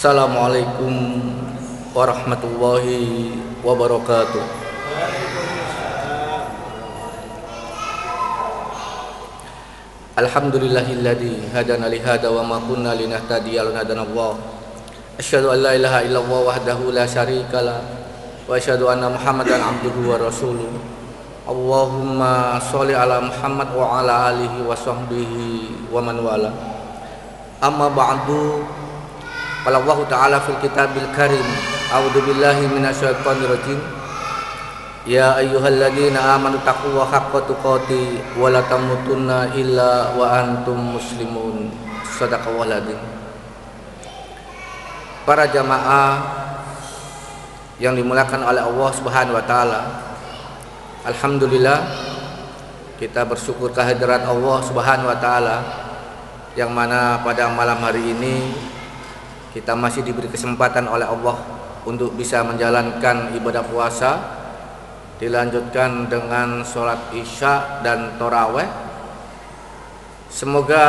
Assalamualaikum warahmatullahi wabarakatuh. Alhamdulillahilladzi hadana li hada wa ma kunna linahtadiya laula an hadana Allah. Asyhadu an la ilaha illallah wahdahu la syarikalah wa asyhadu anna Muhammadan abduhu wa rasuluh. Allahumma sholli ala Muhammad wa ala alihi wa sahbihi wa man wala. Amma ba'du. Qala Allah Ta'ala fil kitabil karim. A'udzu billahi minasyaitonir rajim. Ya ayyuhalladzina amanu taqullaha haqqa tuqatih wa la tamutunna illa wa antum muslimun. Shadaqallahul adzim. Para jamaah yang dimuliakan oleh Allah Subhanahu wa taala. Alhamdulillah kita bersyukur kehadirat Allah Subhanahu wa taala yang mana pada malam hari ini kita masih diberi kesempatan oleh Allah untuk bisa menjalankan ibadah puasa, dilanjutkan dengan sholat isya dan tarawih. Semoga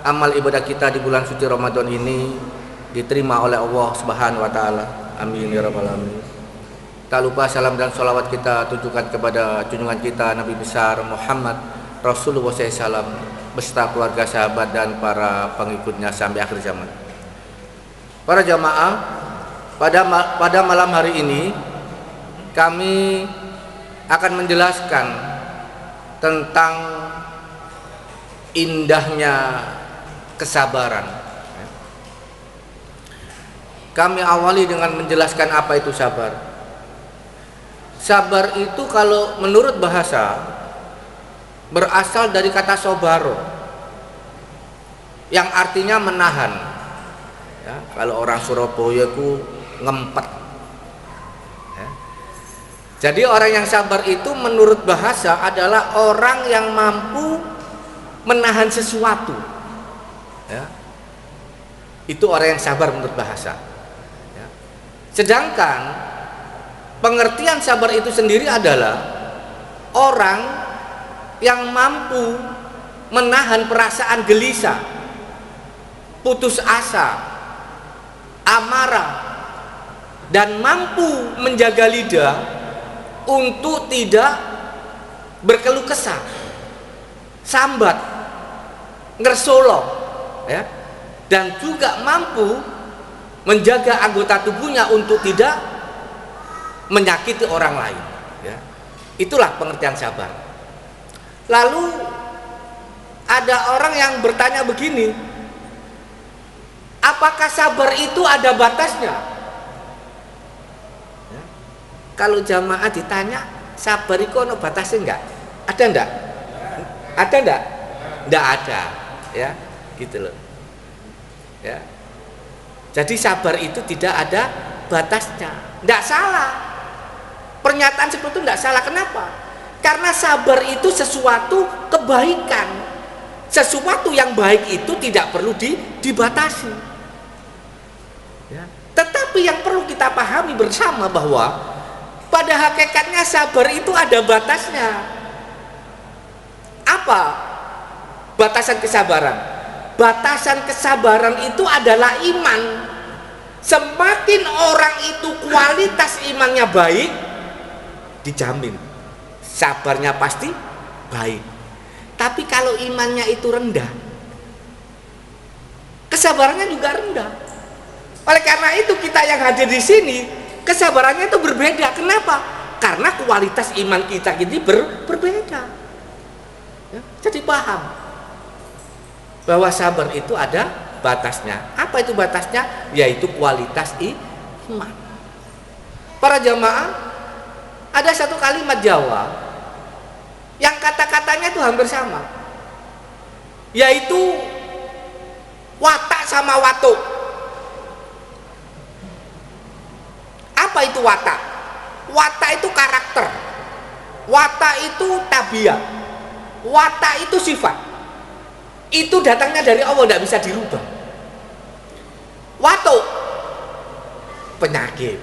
amal ibadah kita di bulan suci Ramadan ini diterima oleh Allah Subhanahu wa taala. Amin ya rabbal alamin. Tak lupa salam dan sholawat kita tujukan kepada junjungan kita Nabi besar Muhammad Rasulullah SAW beserta keluarga, sahabat dan para pengikutnya sampai akhir zaman. Para jamaah, pada malam hari ini kami akan menjelaskan tentang indahnya kesabaran. Kami awali dengan menjelaskan apa itu sabar. Sabar itu kalau menurut bahasa berasal dari kata sobaro yang artinya menahan. Ya, kalau orang Surabaya ku ngempet. Ya. Jadi orang yang sabar itu menurut bahasa adalah orang yang mampu menahan sesuatu. Ya. Itu orang yang sabar menurut bahasa. Ya. Sedangkan pengertian sabar itu sendiri adalah orang yang mampu menahan perasaan gelisah, putus asa, amarah, dan mampu menjaga lidah untuk tidak berkeluh kesah, sambat, ngersolo, ya, dan juga mampu menjaga anggota tubuhnya untuk tidak menyakiti orang lain. Ya. Itulah pengertian sabar. Lalu ada orang yang bertanya begini, apakah sabar itu ada batasnya? Ya. Kalau jamaah ditanya, sabar itu ada batasnya enggak? Ada enggak? Ada enggak? Enggak ada, ya, gitu loh. Ya. Jadi sabar itu tidak ada batasnya. Enggak salah. Pernyataan seperti itu enggak salah. Kenapa? Karena sabar itu sesuatu kebaikan. Sesuatu yang baik itu tidak perlu dibatasi. Ya. Tetapi yang perlu kita pahami bersama bahwa pada hakikatnya sabar itu ada batasnya. Apa batasan kesabaran? Batasan kesabaran itu adalah iman. Semakin orang itu kualitas imannya baik, dijamin sabarnya pasti baik. Tapi kalau imannya itu rendah, kesabarannya juga rendah. Oleh karena itu kita yang hadir di sini kesabarannya itu berbeda. Kenapa? Karena kualitas iman kita ini berbeda. Ya, jadi paham bahwa sabar itu ada batasnya. Apa itu batasnya? Yaitu kualitas iman. Para jamaah, ada satu kalimat Jawa yang kata-katanya itu hampir sama, yaitu watak sama watuk. Apa itu watak? Watak itu karakter, watak itu tabiat, watak itu sifat. Itu datangnya dari Allah, tidak bisa dirubah. Watuk penyakit,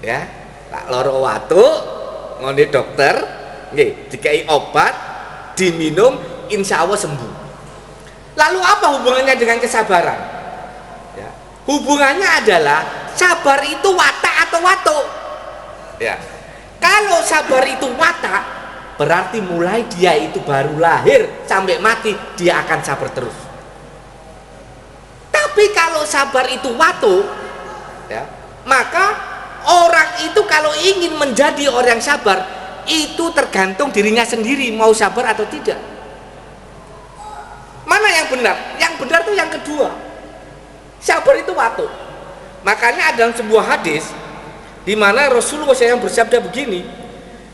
ya, tak loro watuk ngone dokter, nggih, dikai obat, diminum, insya Allah sembuh. Lalu apa hubungannya dengan kesabaran? Ya. Hubungannya adalah sabar itu watak atau watuk. Ya. Kalau sabar itu watak, berarti mulai dia itu baru lahir sampai mati dia akan sabar terus. Tapi kalau sabar itu watuk, ya, maka orang itu kalau ingin menjadi orang yang sabar itu tergantung dirinya sendiri mau sabar atau tidak. Mana yang benar? Yang benar itu yang kedua. Sabar itu watuk. Makanya ada sebuah hadis di mana Rasulullah SAW bersabda begini,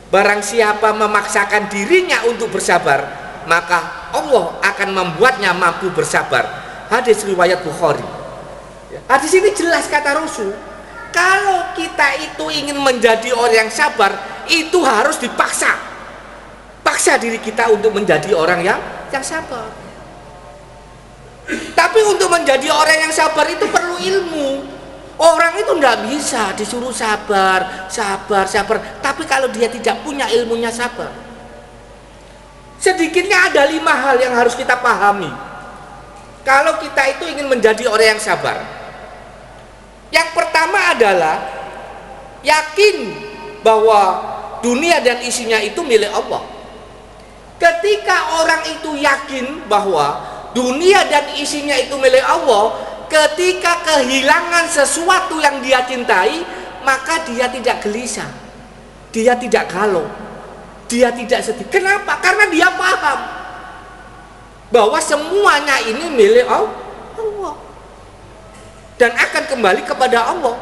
barang siapa memaksakan dirinya untuk bersabar, maka Allah akan membuatnya mampu bersabar. Hadis riwayat Bukhari. Hadis ini jelas kata Rasul, kalau kita itu ingin menjadi orang yang sabar, itu harus dipaksa. Paksa diri kita untuk menjadi orang yang sabar. Tapi untuk menjadi orang yang sabar itu perlu ilmu. Orang itu tidak bisa disuruh sabar. Tapi kalau dia tidak punya ilmunya sabar, sedikitnya ada 5 hal yang harus kita pahami kalau kita itu ingin menjadi orang yang sabar. Yang pertama adalah yakin bahwa dunia dan isinya itu milik Allah. Ketika orang itu yakin bahwa dunia dan isinya itu milik Allah, ketika kehilangan sesuatu yang dia cintai, maka dia tidak gelisah, dia tidak galau, dia tidak sedih. Kenapa? Karena dia paham bahwa semuanya ini milik Allah dan akan kembali kepada Allah.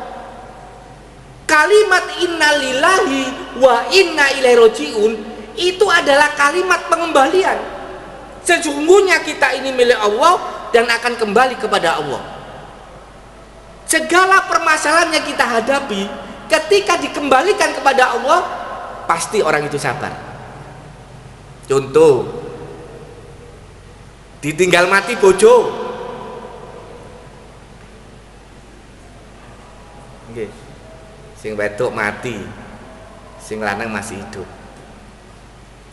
Kalimat innalillahi wa inna ilaihi rajiun itu adalah kalimat pengembalian. Sesungguhnya kita ini milik Allah dan akan kembali kepada Allah. Segala permasalahan yang kita hadapi ketika dikembalikan kepada Allah, pasti orang itu sabar. Contoh, ditinggal mati bojo, nggih, sing wedok mati, sing lanang masih hidup,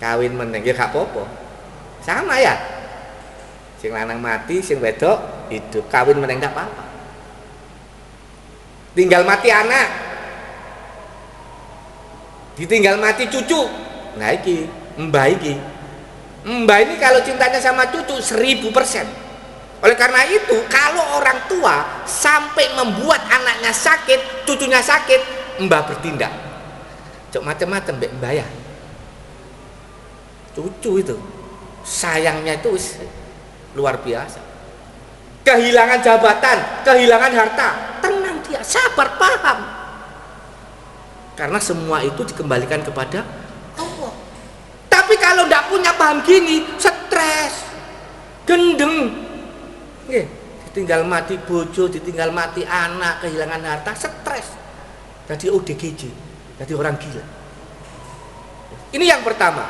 kawin meneh nggih gak apa-apa. Sama ya, sing lanang mati, sing wedok hidup, kawin meneng ndak apa-apa. Tinggal mati anak, ditinggal mati cucu, nah iki mbah ini kalau cintanya sama cucu 1000%. Oleh karena itu kalau orang tua sampai membuat anaknya sakit, cucunya sakit, mbah bertindak. Cok macam-macam mbak mbah ya, cucu itu sayangnya itu luar biasa. Kehilangan jabatan, kehilangan harta, tenang dia, sabar, paham. Karena semua itu dikembalikan kepada Allah. Tapi kalau tidak punya paham gini, stres, gendeng, ditinggal mati bojo, ditinggal mati anak, kehilangan harta, stres, jadi ODGJ, jadi orang gila. Ini yang pertama.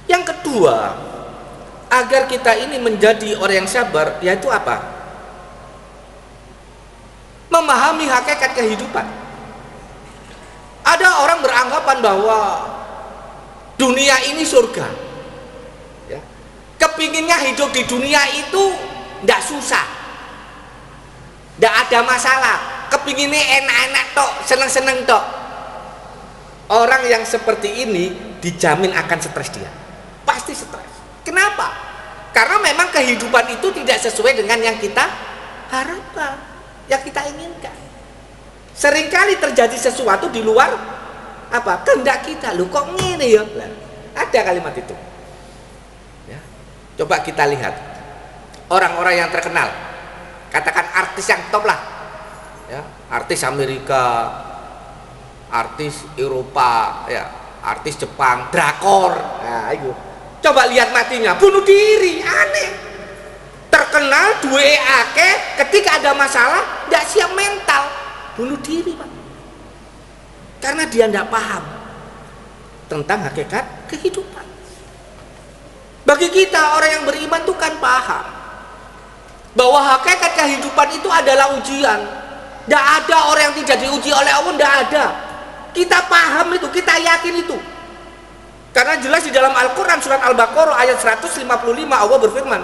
Yang kedua, agar kita ini menjadi orang yang sabar, yaitu apa? Memahami hakikat kehidupan. Ada orang beranggapan bahwa dunia ini surga, ya. Kepinginnya hidup di dunia itu tidak susah, tidak ada masalah, kepinginnya enak-enak tok, seneng-seneng tok. Orang yang seperti ini dijamin akan stres dia. Pasti stres. Kenapa? Karena memang kehidupan itu tidak sesuai dengan yang kita harapkan, yang kita inginkan. Seringkali terjadi sesuatu di luar apa? Kehendak kita. Loh kok ngene ya? Ada kalimat itu. Ya. Coba kita lihat orang-orang yang terkenal, katakan artis yang top lah, ya, artis Amerika, artis Eropa, ya, artis Jepang, drakor. Nah, itu. Coba lihat matinya, bunuh diri, aneh. Terkenal, duwe akeh, ketika ada masalah, tidak siap mental, bunuh diri, Pak. Karena dia tidak paham tentang hakikat kehidupan. Bagi kita orang yang beriman itu kan paham bahwa hakikat kehidupan itu adalah ujian. Tidak ada orang yang tidak diuji oleh Allah, tidak ada. Kita paham itu, kita yakin itu. Karena jelas di dalam Al-Quran surat Al-Baqarah ayat 155 Allah berfirman,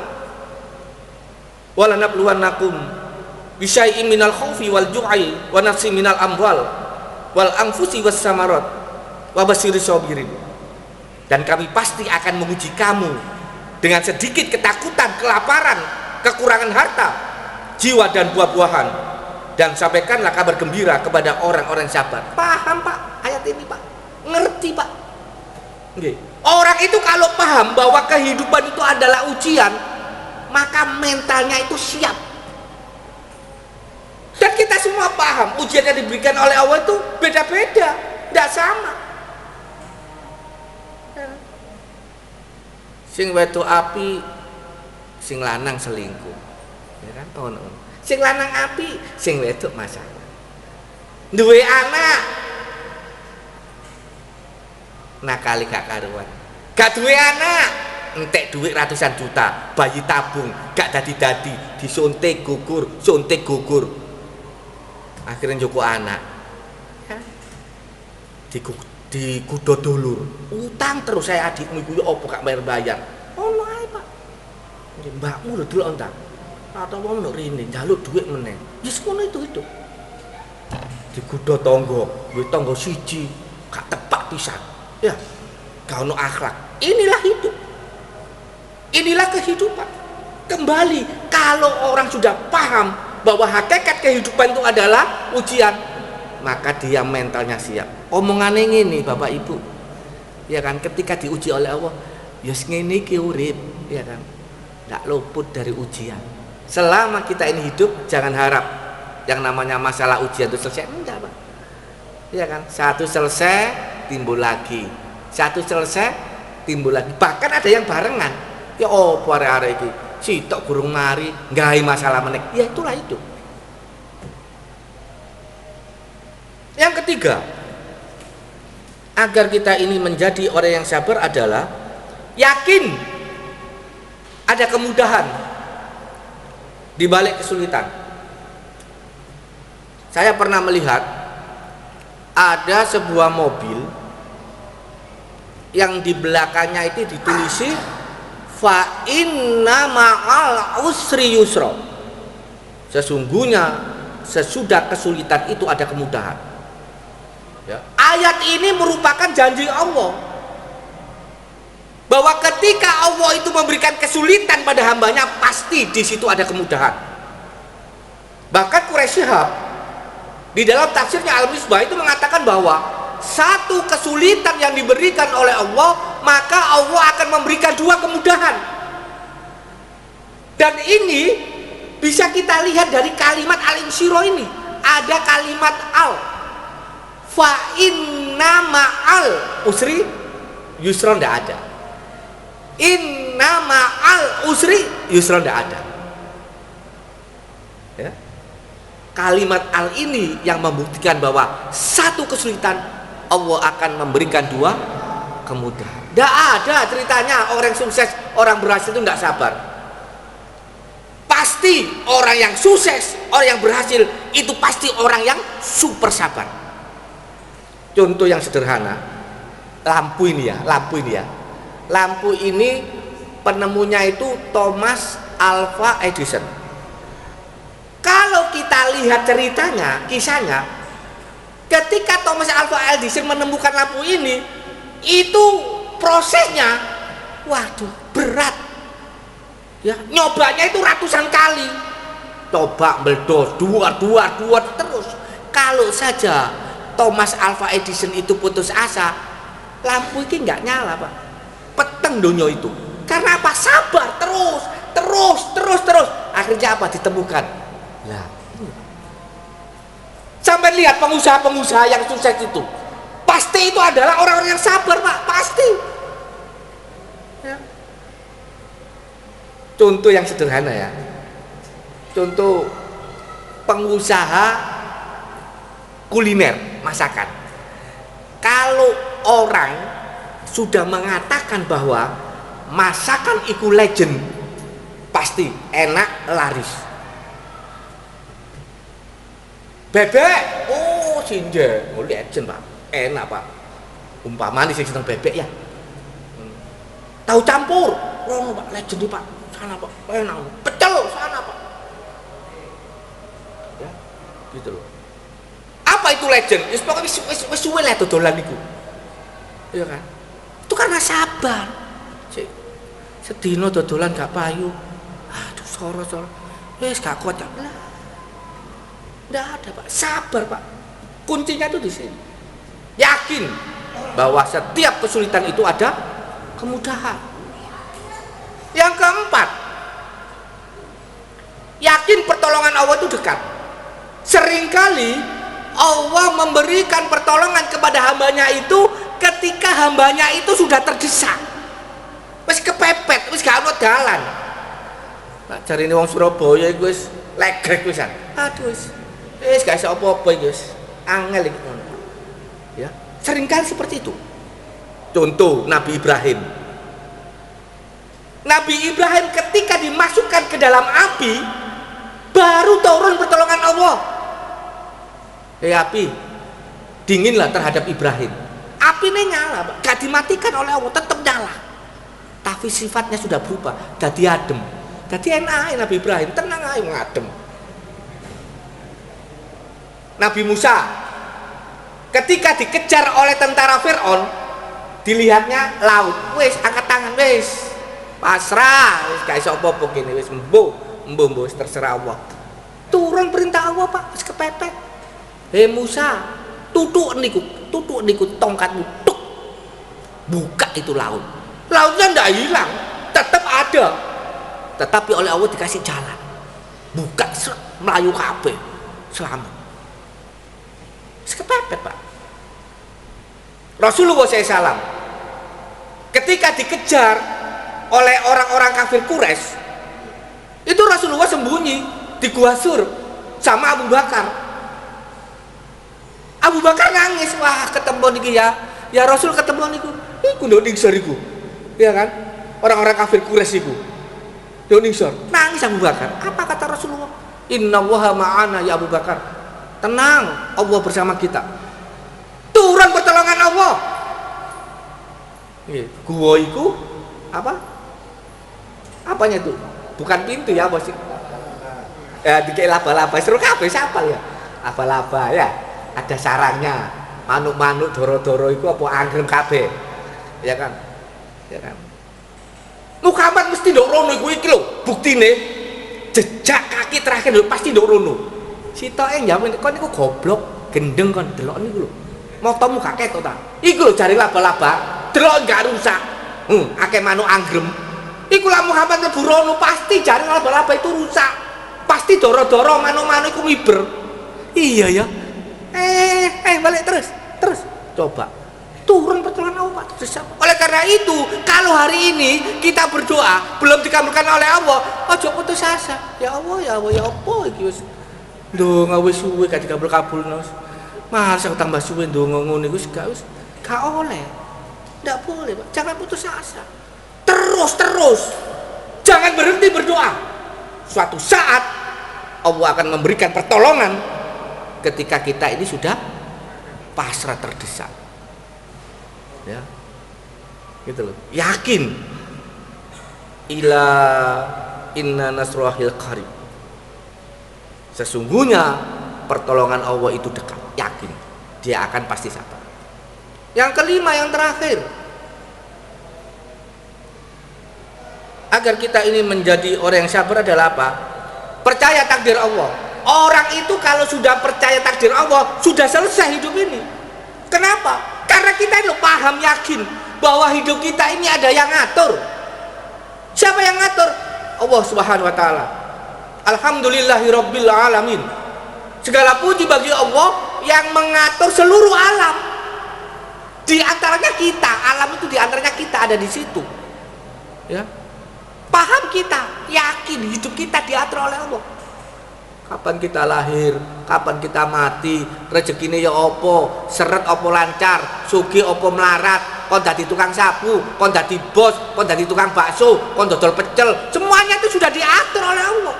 walanabluwannakum bisyai'in minal khaufi wal ju'i wa nafsi minal amwal wal anfusi was samarat wa basyiris sabirin. Dan kami pasti akan menguji kamu dengan sedikit ketakutan, kelaparan, kekurangan harta, jiwa dan buah-buahan, dan sampaikanlah kabar gembira kepada orang-orang sabar. Paham Pak ayat ini Pak? Ngerti Pak? Nggih. Orang itu kalau paham bahwa kehidupan itu adalah ujian, maka mentalnya itu siap. Dan kita semua paham ujian yang diberikan oleh Allah itu beda-beda, tidak sama. Sing wedok api, sing lanang selingkuh, ya kan? Ono. Sing lanang api, sing wedok masalah. Duwe anak, nakali gak karuan. Gak duwe anak, entek duit ratusan juta, bayi tabung, gak dadi-dadi, disuntik gugur, suntik gugur. Akhirnya joko anak, ya. Dikudo dulur, utang terus saya adikmu iku opo gak bayar-bayar. Ono ae Pak. Nggih mbakmu lho delok entah. Atau wong nduk rene njaluk dhuwit meneh. Wis ngono itu. Dikudo tangga, duwe tangga siji, gak tepak pisan. Ya. Gak ono akhlak. Inilah hidup. Inilah kehidupan. Kembali kalau orang sudah paham bahwa hakikat kehidupan itu adalah ujian, maka dia mentalnya siap. Omongannya ini Bapak Ibu, ya kan, ketika diuji oleh Allah, ya ngene iki urip, ya kan, nggak luput dari ujian. Selama kita ini hidup, jangan harap yang namanya masalah ujian itu selesai. Enggak Pak, ya kan, satu selesai timbul lagi, satu selesai timbul lagi, bahkan ada yang barengan. Ya opo arek-arek iki sitok gurung mari gawe masalah meneh. Ya itulah hidup. Yang ketiga, agar kita ini menjadi orang yang sabar adalah yakin ada kemudahan di balik kesulitan. Saya pernah melihat ada sebuah mobil yang di belakangnya itu ditulisi fa inna ma'al usri yusra. Sesungguhnya sesudah kesulitan itu ada kemudahan. Ya. Ayat ini merupakan janji Allah bahwa ketika Allah itu memberikan kesulitan pada hambanya, pasti di situ ada kemudahan. Bahkan Quraisy Shihab di dalam tafsirnya Al-Misbah itu mengatakan bahwa satu kesulitan yang diberikan oleh Allah, maka Allah akan memberikan dua kemudahan. Dan ini bisa kita lihat dari kalimat al-insyirah ini. Ada kalimat al, fa inna ma'al usri yusra, ndak ada. Inna ma'al usri yusra, ndak ada. Ya. Kalimat al ini yang membuktikan bahwa satu kesulitan Allah akan memberikan dua kemudahan. Ndak ada ceritanya orang sukses, orang berhasil itu ndak sabar. Pasti orang yang sukses, orang yang berhasil itu pasti orang yang super sabar. Contoh yang sederhana, lampu ini ya. Lampu ini penemunya itu Thomas Alva Edison. Kalau kita lihat ceritanya, kisahnya, ketika Thomas Alva Edison menemukan lampu ini, itu prosesnya, waduh, berat. Ya, nyobanya itu ratusan kali. Coba meledos, dua terus. Kalau saja Thomas Alva Edison itu putus asa, lampu ini nggak nyala Pak, peteng dunia itu. Karena apa? Sabar terus. Akhirnya apa? Ditemukan. Nah, sampai lihat pengusaha-pengusaha yang sukses itu, pasti itu adalah orang-orang yang sabar Pak, pasti. Ya. Contoh yang sederhana ya, contoh pengusaha kuliner, masakan. Kalau orang sudah mengatakan bahwa masakan itu legend, pasti enak, laris. Bebek, oh sinja, oh legend Pak, enak Pak. Umpama nih seneng bebek ya. Tahu campur, oh Pak, legend Pak, sana Pak, enak. Pecel sana Pak. Gitu loh. Apa itu legend? Wis suwe lah dodolan niku. Iya kan? Itu karena sabar. Sedina dodolan gak payu. Aduh, soro-soro. Wis gak kuat gak. Nggak ada, Pak. Sabar, Pak. Kuncinya itu di sini. Yakin bahwa setiap kesulitan itu ada kemudahan. Yang keempat, yakin pertolongan Allah itu dekat. Seringkali Allah memberikan pertolongan kepada hambanya itu ketika hambanya itu sudah terdesak, wis kepepet, wis gak ono dalan. Nah, cari ini wong Surabaya iku wis legrek wisan. Aduh wis gak iso apa-apa iki wis. Angel iki ngono. Ya, seringkali seperti itu. Contoh Nabi Ibrahim. Nabi Ibrahim ketika dimasukkan ke dalam api baru turun pertolongan Allah. Api dinginlah terhadap Ibrahim. Api ini nyala, gak dimatikan oleh Allah, tetap nyala. Tapi sifatnya sudah berubah, jadi adem. Jadi enak Nabi Ibrahim, tenang aja ngadem. Nabi Musa ketika dikejar oleh tentara Fir'aun, dilihatnya laut, wis angkat tangan, wis pasrah, wis gak iso apa-apa gini, wis mbuh wis terserah Allah. Turun perintah Allah, Pak, wis kepepet. Hei Musa, tutuk niku tongkatmu, tuk, buka itu laut. Lautnya ndak hilang, tetap ada. Tetapi oleh Allah dikasih jalan, buka, melayu kabeh, selamat. Kepepet, Pak. Rasulullah SAW ketika dikejar oleh orang-orang kafir Quraisy, itu Rasulullah sembunyi di Gua Sur sama Abu Bakar. Abu Bakar nangis, wah ketemu niki ya Rasul ketemu niku. Iku ndok ningsor iku. Iya kan? Orang-orang kafir Quraisy iku. Ndok ningsor. Nangis Abu Bakar. Apa kata Rasulullah? Innallaha ma'ana ya Abu Bakar. Tenang, Allah bersama kita. Turun pertolongan Allah. Gua itu apa? Apanya itu? Bukan pintu ya, Bos. Ya, dikei laba-laba seru kabeh siapa ya? Laba-laba ya. Ada sarangnya. Manuk-manuk doro-doro itu apa anggrem kabeh. Ya kan? Ya kan? Muhammad mesti ndok rono iku iki lho, buktine jejak kaki terakhir lho pasti ndok rono. Sitoke njamin kon niku goblok, gendeng kon delok niku lho. Motomu gak ketok ta? Iku lho jare laba-laba, delok gak rusak. Akeh manuk anggrem. Iku lah Muhammad mlebu rono pasti jare laba-laba itu rusak. Pasti doro-doro manuk-manuk iku miber. Iya ya. Balik terus. Coba. Turun pertolongan Allah. Oleh karena itu, kalau hari ini kita berdoa belum dikabulkan oleh Allah, ojo putus asa. Ya Allah, ya apa iki wis ndonga wis suwe gak dikabul-kabulno. Masa tambah suwe ndonga ngono iku gak oleh. Ndak boleh, Pak. Jangan putus asa. Terus. Jangan berhenti berdoa. Suatu saat Allah akan memberikan pertolongan ketika kita ini sudah pasrah terdesak. Ya. Gitu loh. Yakin. Ila inna nasrahil qarib. Sesungguhnya pertolongan Allah itu dekat, yakin dia akan pasti sabar. Yang kelima, yang terakhir, agar kita ini menjadi orang yang sabar adalah apa? Percaya takdir Allah. Orang itu kalau sudah percaya takdir Allah, sudah selesai hidup ini. Kenapa? Karena kita itu paham, yakin bahwa hidup kita ini ada yang ngatur. Siapa yang ngatur? Allah Subhanahu wa taala. Alhamdulillahirabbil alamin. Segala puji bagi Allah yang mengatur seluruh alam. Di antaranya kita, alam itu di antaranya kita ada di situ. Ya. Paham kita, yakin hidup kita diatur oleh Allah. Kapan kita lahir, kapan kita mati, rezekine ya apa, seret apa lancar, sugih apa melarat, kon dadi tukang sapu, kon dadi bos, kon dadi tukang bakso, kon dodol pecel, semuanya itu sudah diatur oleh Allah.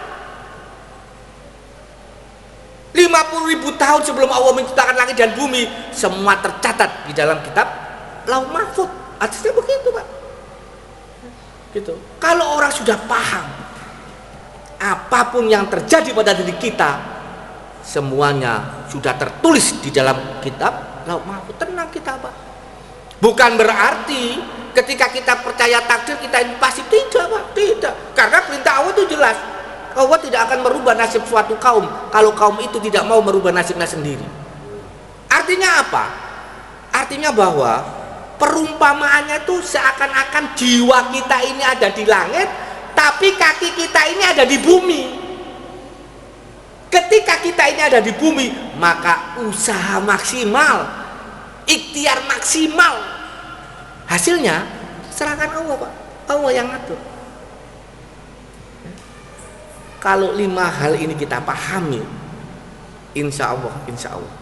50.000 tahun sebelum Allah menciptakan langit dan bumi, semua tercatat di dalam kitab Lauh Mahfuz. Artinya begitu, Pak. Gitu. Kalau orang sudah paham apapun yang terjadi pada diri kita, semuanya sudah tertulis di dalam kitab Lauh Mahfuz, tenang kita, Pak. Bukan berarti ketika kita percaya takdir kita ini pasti, tidak, Pak, tidak. Karena perintah Allah itu jelas. Allah tidak akan merubah nasib suatu kaum kalau kaum itu tidak mau merubah nasibnya sendiri. Artinya apa? Artinya bahwa perumpamaannya itu seakan-akan jiwa kita ini ada di langit, tapi kaki kita ini ada di bumi. Ketika kita ini ada di bumi, maka usaha maksimal, ikhtiar maksimal, hasilnya serahkan Allah, Pak. Allah yang ngatur. Kalau 5 hal ini kita pahami, insya Allah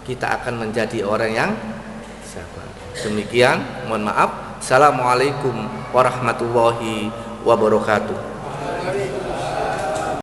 kita akan menjadi orang yang sabar. Demikian, mohon maaf. Assalamualaikum warahmatullahi wabarakatuh.